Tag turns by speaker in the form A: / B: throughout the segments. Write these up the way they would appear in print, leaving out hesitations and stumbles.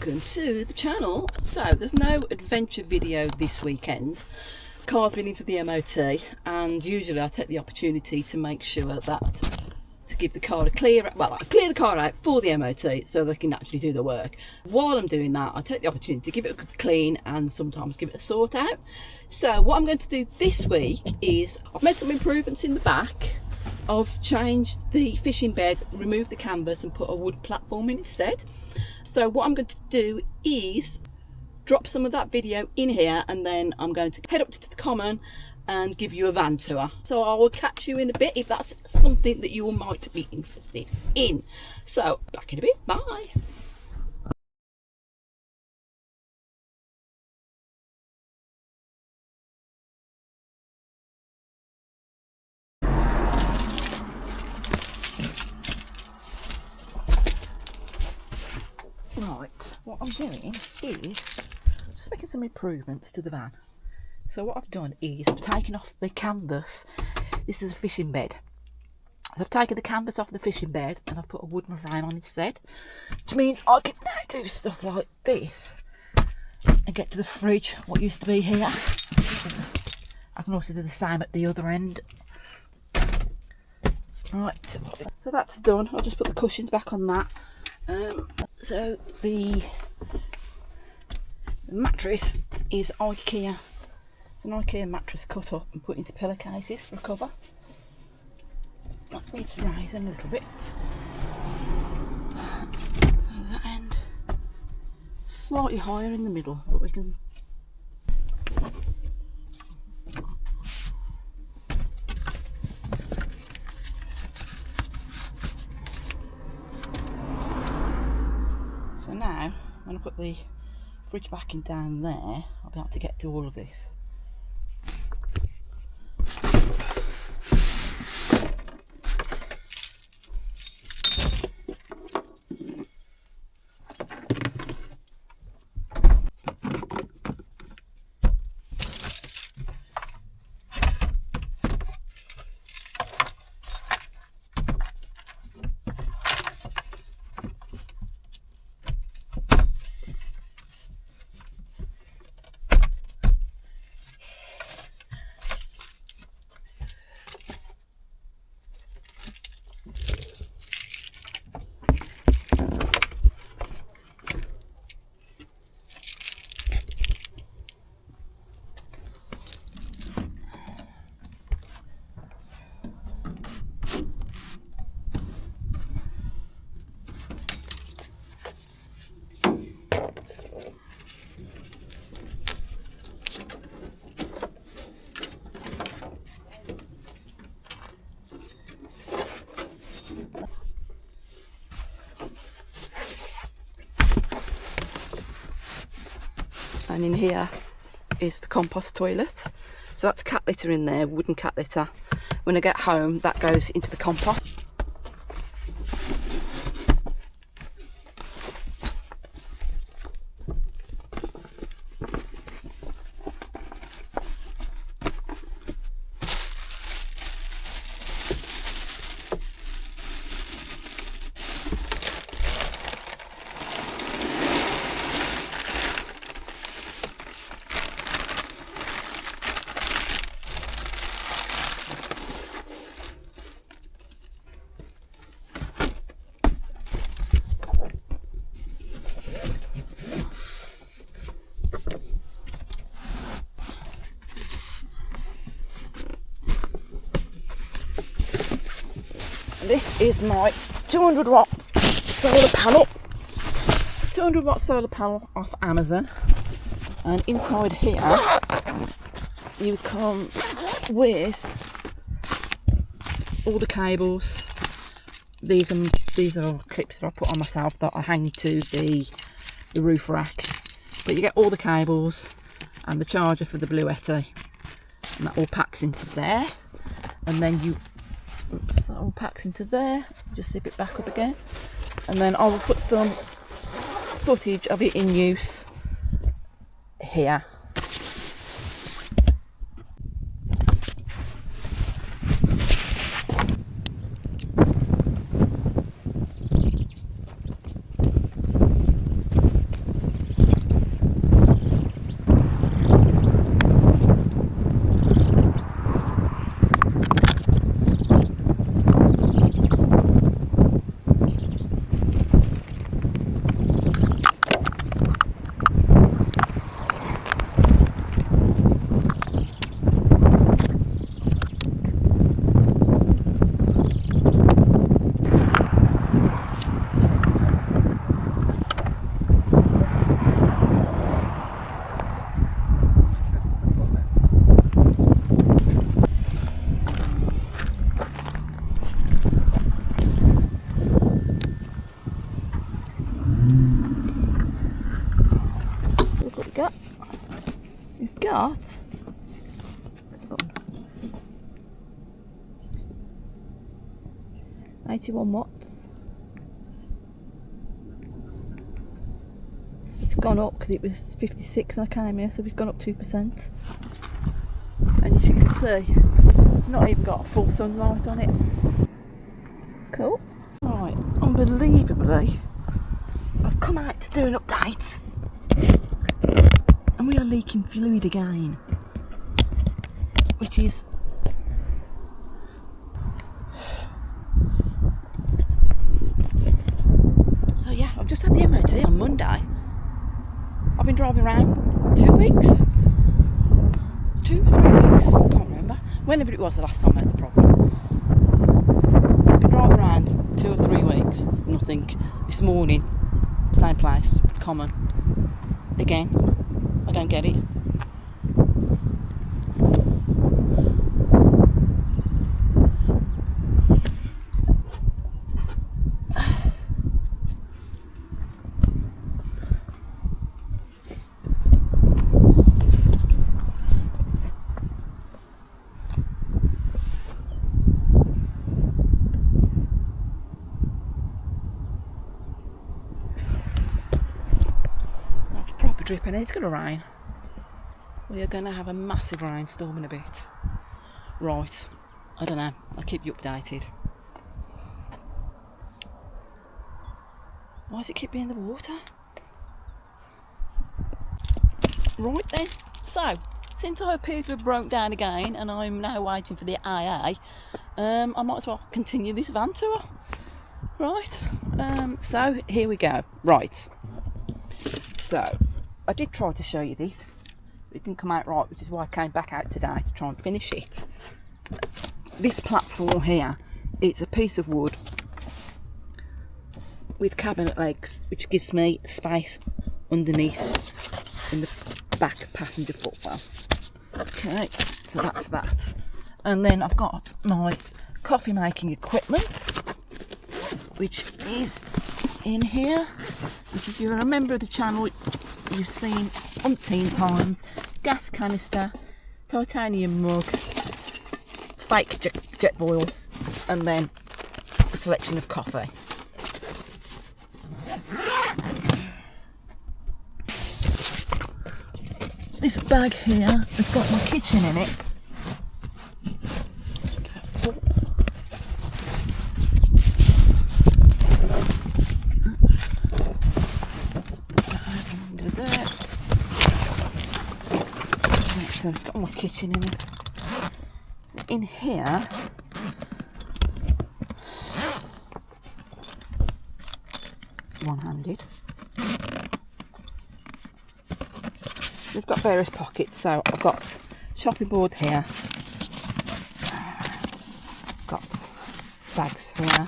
A: welcome to the channel. So there's no adventure video this weekend. Car's been in for the MOT, and usually I take the opportunity to make sure that to give the car a clear, well, I clear the car out for the MOT so they can actually do the work. While I'm doing that, I take the opportunity to give it a good clean and sometimes give it a sort out. So what I'm going to do this week is I've made some improvements in the back. I've changed the fishing bed, removed the canvas and put a wood platform in instead. So what I'm going to do is drop some of that video in here, and then I'm going to head up to the common and give you a van tour. So I will catch you in a bit if that's something that you might be interested in. So back in a bit, bye. Right, what I'm doing is just making some improvements to the van. So what I've done is I've taken off the canvas. This is a fishing bed. So I've taken the canvas off the fishing bed and I've put a wooden frame on instead, which means I can now do stuff like this and get to the fridge, what used to be here. I can also do the same at the other end. Right, so that's done. I'll just put the cushions back on that. So the mattress is IKEA. It's an IKEA mattress cut up and put into pillowcases for a cover. That needs raising a little bit. So that end slightly higher in the middle, but we can. So now, when I put the fridge back in down there, I'll be able to get to all of this. And in here is the compost toilet. So that's cat litter in there, wooden cat litter. When I get home, that goes into the compost. This is my 200 watt solar panel. 200 watt solar panel off Amazon. And inside here you come with all the cables. These are clips that I put on myself that I hang to the roof rack. But you get all the cables and the charger for the Bluetti. And that all packs into there. And then you oops, that all packs into there. Just zip it back up again, and then I will put some footage of it in use here. we got? We've got this button. 81 watts. It's gone up because it was 56 when I came here, so we've gone up 2%. And as you can see, not even got a full sunlight on it. Cool. Right, unbelievably, I've come out to do an update and we are leaking fluid again, which is so yeah, I've just had the MOT on Monday. I've been driving around 2 weeks, 2 or 3 weeks, I can't remember, whenever it was the last time I had the problem. I've been driving around 2 or 3 weeks, nothing. This morning, same place, common, again, I don't get it. Proper dripping, it's going to rain. We are going to have a massive rainstorm in a bit. Right, I don't know, I'll keep you updated. Why does it keep being in the water? Right then, so since I appear to have broke down again and I'm now waiting for the AA, I might as well continue this van tour. Right, so here we go. Right, so I did try to show you this, it didn't come out right, which is why I came back out today to try and finish it. This platform here, it's a piece of wood with cabinet legs, which gives me space underneath in the back passenger footwell. Okay, so that's that. And then I've got my coffee making equipment, which is in here, which if you're a member of the channel you've seen umpteen times. Gas canister, titanium mug, fake jet boil, and then a selection of coffee. This bag here has got my kitchen in it. So it's got my kitchen in it. So in here, one-handed, we've got various pockets. So I've got chopping board here, got bags here,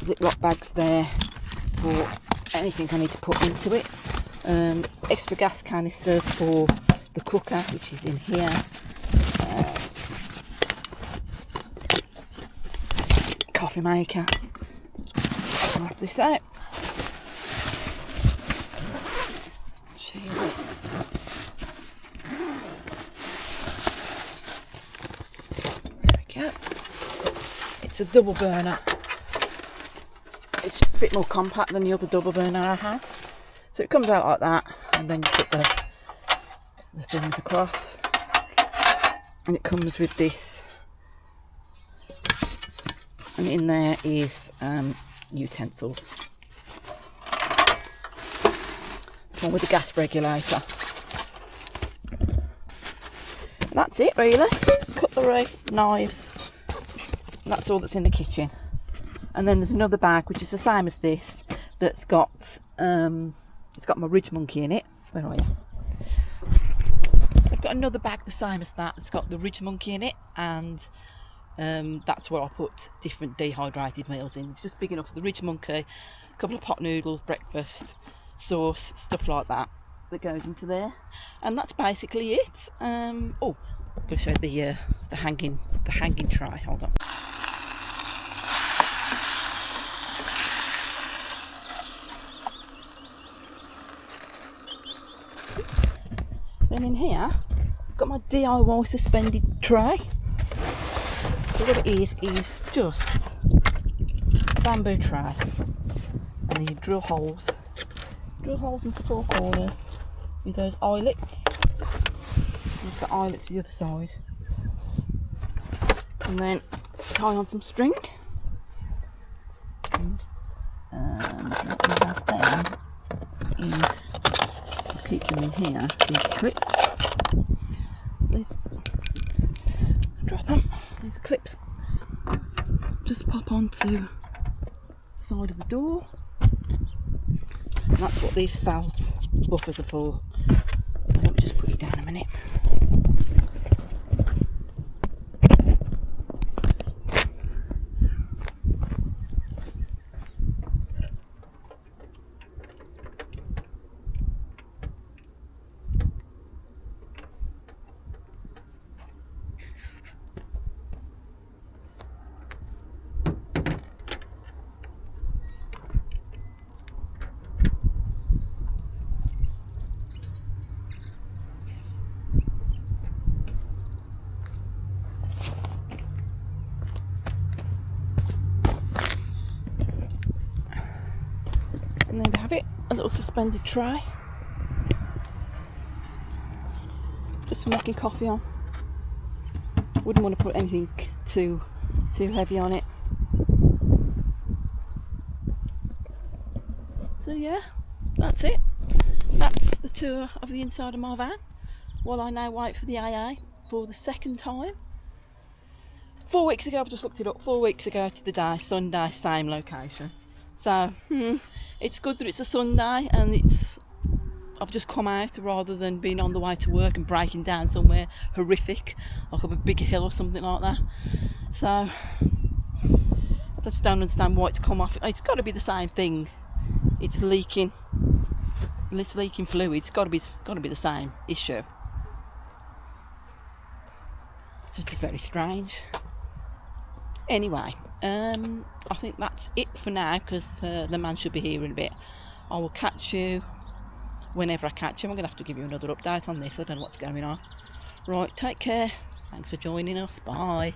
A: Ziploc bags there for anything I need to put into it, extra gas canisters for the cooker, which is in here, coffee maker. I'll wrap this out. Cheers. There we go. It's a double burner. It's a bit more compact than the other double burner I had. So it comes out like that, and then you put the things across, and it comes with this, and in there is utensils. One with a gas regulator. And that's it really. Cutlery, knives, that's all that's in the kitchen. And then there's another bag which is the same as this, that's got it's got my ridge monkey in it. Where are you? I've got another bag the same as that. It's got the ridge monkey in it, and that's where I put different dehydrated meals in. It's just big enough for the ridge monkey, a couple of pot noodles, breakfast, sauce, stuff like that goes into there, and that's basically it. Oh, I'm going to show the hanging tray. Hold on. Then in here, I've got my DIY suspended tray. So what it is just a bamboo tray, and you drill holes into the four corners with those eyelets. You've got eyelets to the other side, and then tie on some string. And what we have then is, I'll keep them in here, these clips. Drop them. These clips just pop onto the side of the door. And that's what these felt buffers are for. So let me just put it down a minute. And there we have it, a little suspended tray. Just for making coffee on. Wouldn't want to put anything too heavy on it. So yeah, that's it. That's the tour of the inside of my van, while I now wait for the AA for the second time. 4 weeks ago, I've just looked it up, 4 weeks ago to the day, Sunday, same location. So it's good that it's a Sunday and I've just come out rather than being on the way to work and breaking down somewhere horrific, like up a big hill or something like that. So I just don't understand why it's come off. It's got to be the same thing. It's leaking fluid. It's got to be the same issue. So it's very strange. Anyway, I think that's it for now, because the man should be here in a bit. I will catch you whenever I catch him. I'm going to have to give you another update on this. I don't know what's going on. Right, take care. Thanks for joining us. Bye.